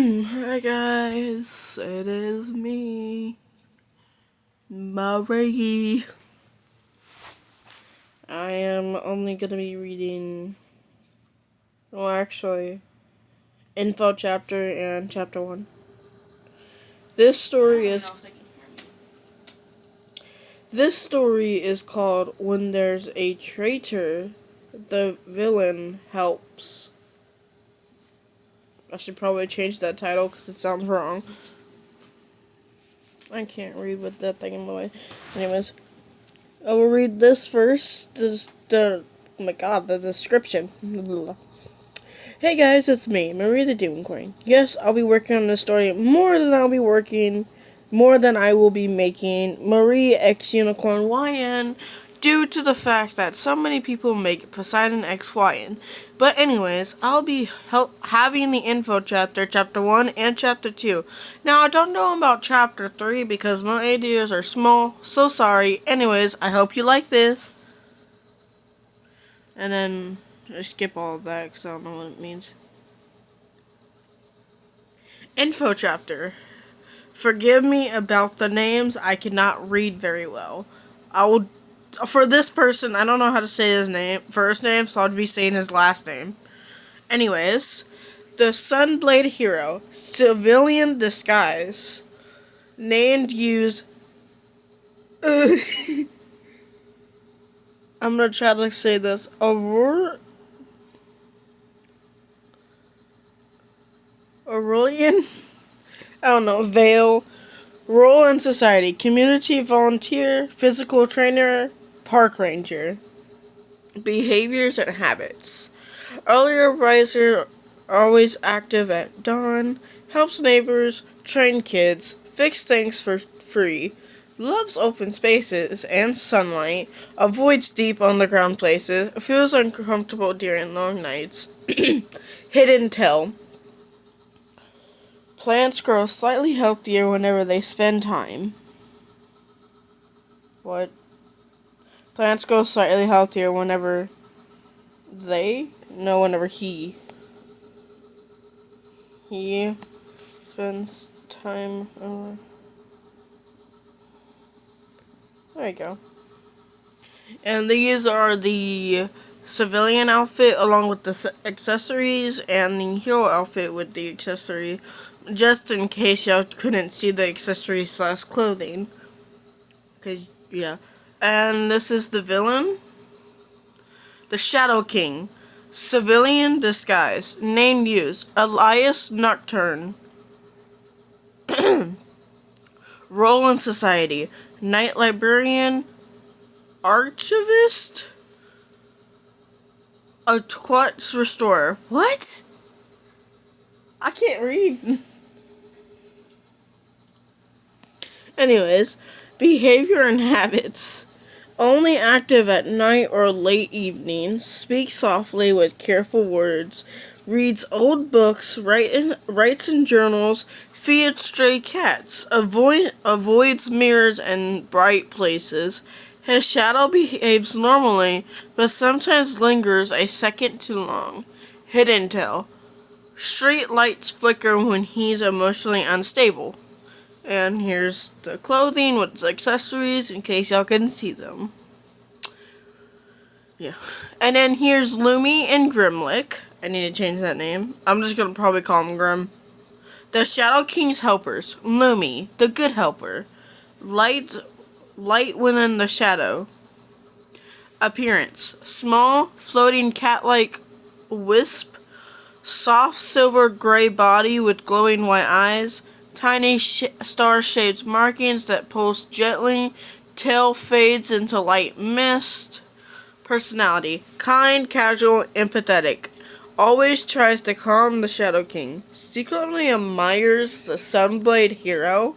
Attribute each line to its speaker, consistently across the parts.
Speaker 1: Hi guys, it is me, Marie. I am only gonna be reading, well actually, info chapter and chapter 1. This story is called When There's a Traitor, the Villain Helps. I should probably change that title because it sounds wrong. I can't read with that thing in my way. Anyways, I will read this first. Oh my god, the description. Hey guys, it's me, Marie the Demon Queen. Yes, I'll be working on this story more than I will be making Marie X Unicorn YN due to the fact that so many people make Poseidon X YN. But anyways, I'll be having the info chapter, chapter 1 and chapter 2. Now, I don't know about chapter 3 because my ideas are small, so sorry. Anyways, I hope you like this. And then I skip all of that because I don't know what it means. Info chapter. Forgive me about the names. I cannot read very well. For this person, I don't know how to say his first name, so I'll be saying his last name. Anyways, the Sunblade hero, civilian disguise, named use. I'm gonna try to say this. Aurelian? I don't know. Veil. Role in society. Community volunteer. Physical trainer. Park ranger. Behaviors and habits. Earlier riser. Always active at dawn. Helps neighbors. Train kids. Fix things for free. Loves open spaces and sunlight. Avoids deep underground places. Feels uncomfortable during long nights. Hidden tell. Plants grow slightly healthier whenever they spend time. What? Plants grow slightly healthier whenever they? No, whenever he. He spends time over. There you go. And these are the civilian outfit along with the accessories and the hero outfit with the accessory. Just in case y'all couldn't see the accessories / clothing. Cause, yeah. And this is the villain. The Shadow King. Civilian disguise. Name used. Elias Nocturne. Role in society. Night librarian. Archivist. A quartz restorer. What? I can't read. Anyways, behavior and habits. Only active at night or late evenings. Speaks softly with careful words. Reads old books. Writes in journals. Feeds stray cats. Avoids mirrors and bright places. His shadow behaves normally, but sometimes lingers a second too long. Hidden tell. Street lights flicker when he's emotionally unstable. And here's the clothing with the accessories in case y'all couldn't see them. Yeah. And then here's Lumi and Grimlick. I need to change that name. I'm just gonna probably call him Grim. The Shadow King's helpers. Lumi, the good helper. Light when in the shadow. Appearance. Small, floating cat-like wisp. Soft silver gray body with glowing white eyes. Tiny star-shaped markings that pulse gently. Tail fades into light mist. Personality. Kind, casual, empathetic. Always tries to calm the Shadow King. Secretly admires the Sunblade hero.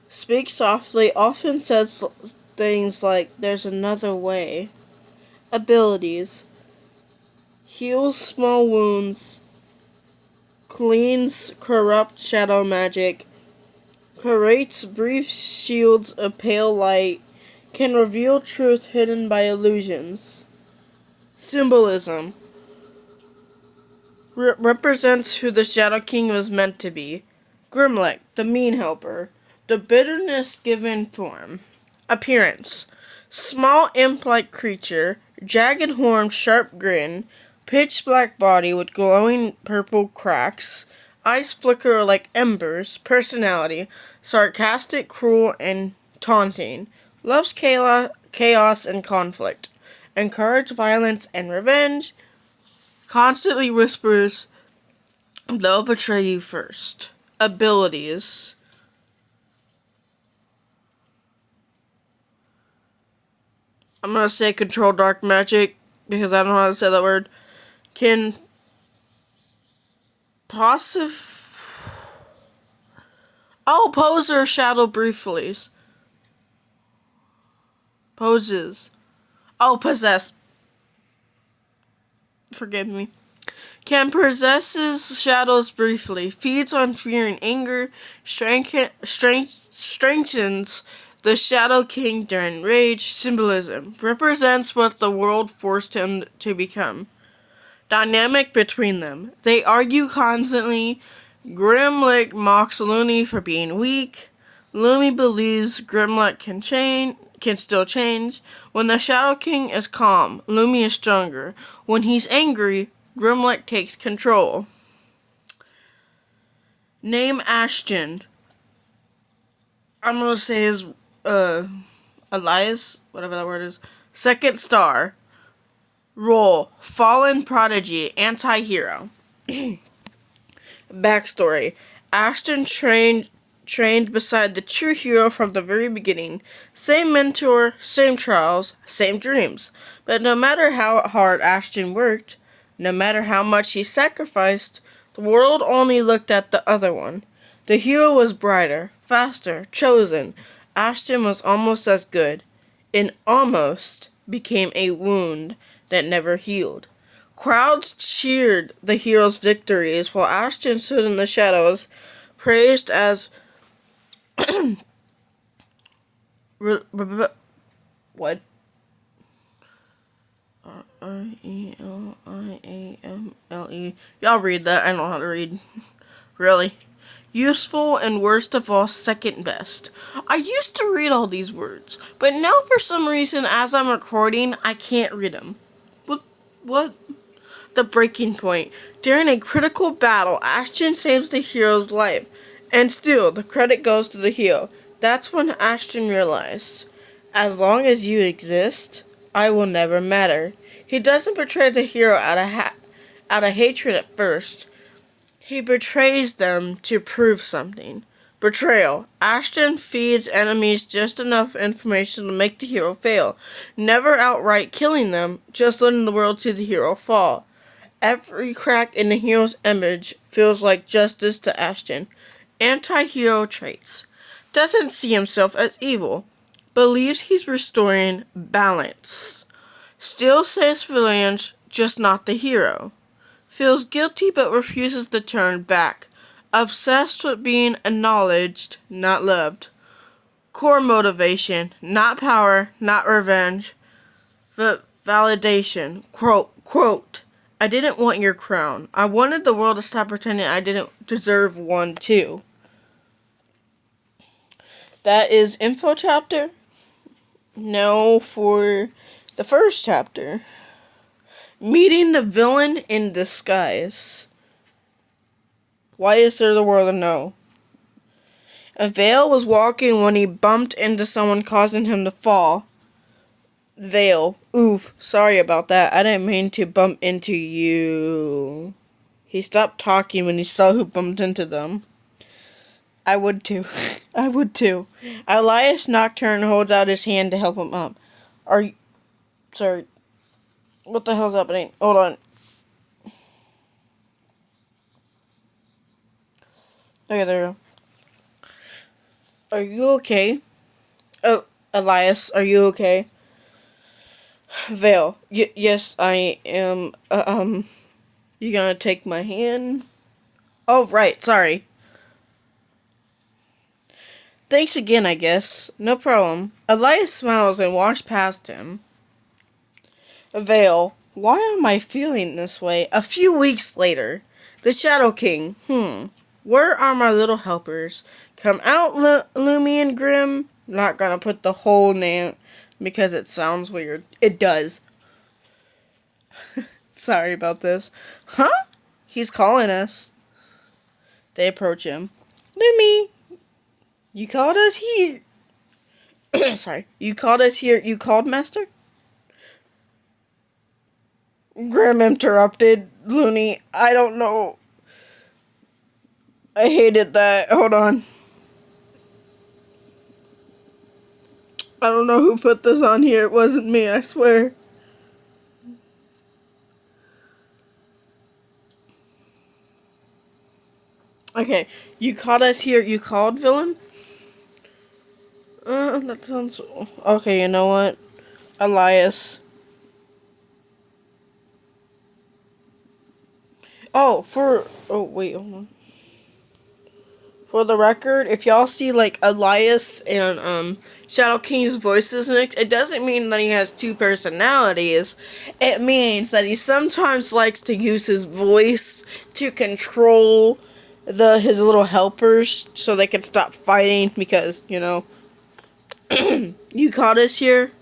Speaker 1: Speaks softly. Often says things like, "There's another way." Abilities. Heals small wounds. Cleans corrupt shadow magic. Creates brief shields of pale light. Can reveal truth hidden by illusions. Symbolism. represents who the Shadow King was meant to be. Grimlock, the mean helper. The bitterness given form. Appearance. Small imp-like creature, jagged horn, sharp grin, pitch black body with glowing purple cracks, eyes flicker like embers. Personality. Sarcastic, cruel, and taunting. Loves chaos and conflict. Encourage violence and revenge. Constantly whispers, they'll betray you first. Abilities. I'm gonna say control dark magic because I don't know how to say that word. Can pose or shadow briefly. Poses. Possess. Forgive me. Can possesses shadows briefly. Feeds on fear and anger. Strengthens the Shadow King during rage. Symbolism. Represents what the world forced him to become. Dynamic between them. They argue constantly. Grimlock mocks Looney for being weak. Looney believes Grimlock can still change. When the Shadow King is calm, Looney is stronger. When he's angry, Grimlock takes control. Name Ashton. I'm gonna say his Elias, whatever that word is. Second star. Role. Fallen prodigy, anti-hero. Backstory. Ashton trained beside the true hero from the very beginning. Same mentor, same trials, same dreams. But no matter how hard Ashton worked, no matter how much he sacrificed, the world only looked at the other one. The hero was brighter, faster, chosen. Ashton was almost as good. And almost became a wound that never healed. Crowds cheered the hero's victories while Ashton stood in the shadows, praised as what? Reliamle. Y'all read that. I don't know how to read. Really. Useful and worst of all, second best. I used to read all these words, but now for some reason, as I'm recording, I can't read them. What? The breaking point. During a critical battle, Ashton saves the hero's life, and still, the credit goes to the hero. That's when Ashton realized, as long as you exist, I will never matter. He doesn't betray the hero out of hatred at first. He betrays them to prove something. Betrayal. Ashton feeds enemies just enough information to make the hero fail. Never outright killing them, just letting the world see the hero fall. Every crack in the hero's image feels like justice to Ashton. Anti-hero traits. Doesn't see himself as evil. Believes he's restoring balance. Still saves civilians, just not the hero. Feels guilty but refuses to turn back. Obsessed with being acknowledged, not loved. Core motivation, not power, not revenge, but validation. Quote, I didn't want your crown. I wanted the world to stop pretending I didn't deserve one too. That is info chapter. Now for the first chapter. Meeting the villain in disguise. Why is there the world to know? Vale was walking when he bumped into someone, causing him to fall. Vale. Oof, sorry about that. I didn't mean to bump into you. He stopped talking when he saw who bumped into them. I would too. I would too. Elias Nocturne holds out his hand to help him up. Sorry. What the hell's happening? Hold on. Okay, there we go. Are you okay? Elias, are you okay? Vale. Yes, I am. You gonna take my hand? Oh, right, sorry. Thanks again, I guess. No problem. Elias smiles and walks past him. Vale. Why am I feeling this way? A few weeks later. The Shadow King. Where are my little helpers? Come out, Lumi and Grim. Not gonna put the whole name because it sounds weird. It does. Sorry about this. Huh? He's calling us. They approach him. Lumi, you called us here. Sorry. You called us here. You called, Master? Grim interrupted. Looney, I don't know. I hated that. Hold on. I don't know who put this on here. It wasn't me, I swear. Okay, you called us here. You called, villain? That sounds... Okay, you know what? Elias. Oh, wait, hold on. For the record, if y'all see, like, Elias and, Shadow King's voices mixed, it doesn't mean that he has two personalities. It means that he sometimes likes to use his voice to control his little helpers so they can stop fighting because, you know, you called us here.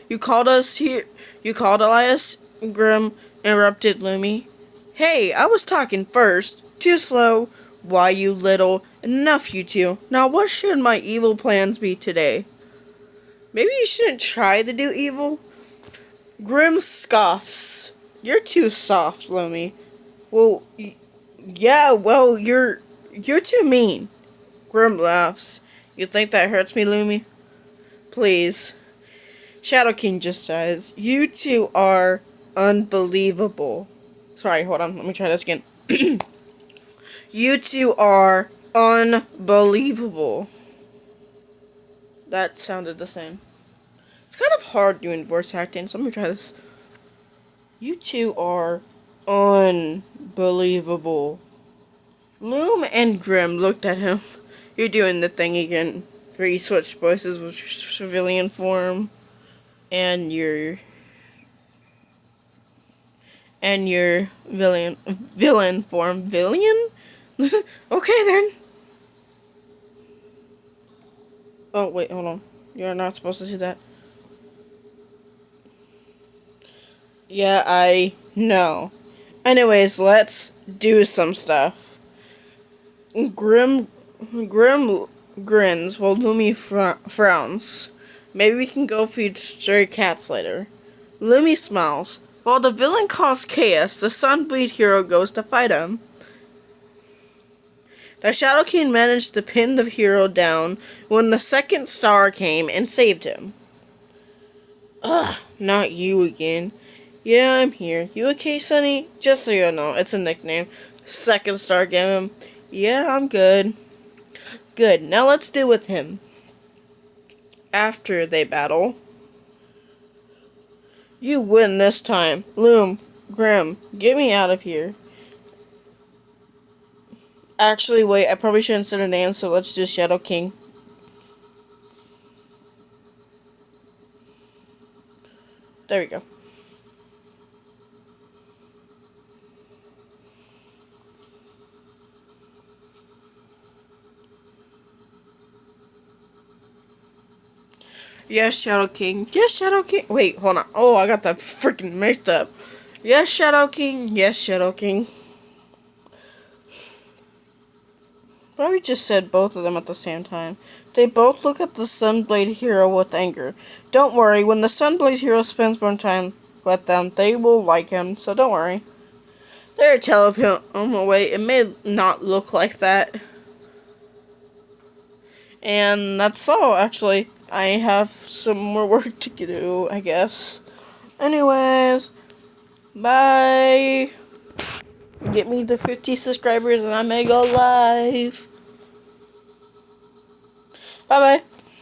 Speaker 1: You called us here. You called Elias. Grim interrupted Lumi. Hey, I was talking first. Too slow. Why, you little... Enough, you two. Now, what should my evil plans be today? Maybe you shouldn't try to do evil? Grim scoffs. You're too soft, Lumi. Well, yeah, well, you're too mean. Grim laughs. You think that hurts me, Lumi? Please. Shadow King just says, you two are unbelievable. Sorry, hold on. Let me try this again. You two are unbelievable. That sounded the same. It's kind of hard doing voice acting, so let me try this. You two are unbelievable. Loom and Grim looked at him. You're doing the thing again, where you switch voices with civilian form and your villain form. Villain? Okay then. Oh wait, hold on. You're not supposed to see that. Yeah, I know. Anyways, let's do some stuff. Grim grins while Lumi frowns. Maybe we can go feed stray cats later. Lumi smiles. While the villain caused chaos, the Sunblade hero goes to fight him. The Shadow King managed to pin the hero down when the second star came and saved him. Ugh, not you again. Yeah, I'm here. You okay, Sonny? Just so you know, it's a nickname. Second star gave him. Yeah, I'm good. Good, now let's deal with him. After they battle. You win this time. Loom, Grim, get me out of here. Actually, wait, I probably shouldn't say a name, so let's do Shadow King. There we go. Yes, Shadow King. Yes, Shadow King. Wait, hold on. Oh, I got that freaking mixed up. Yes, Shadow King. Yes, Shadow King. Probably just said both of them at the same time. They both look at the Sunblade hero with anger. Don't worry, when the Sunblade hero spends more time with them, they will like him, so don't worry. They're telling him away. It may not look like that. And that's all, actually. I have some more work to do, I guess. Anyways, bye. Get me to 50 subscribers and I may go live. Bye bye.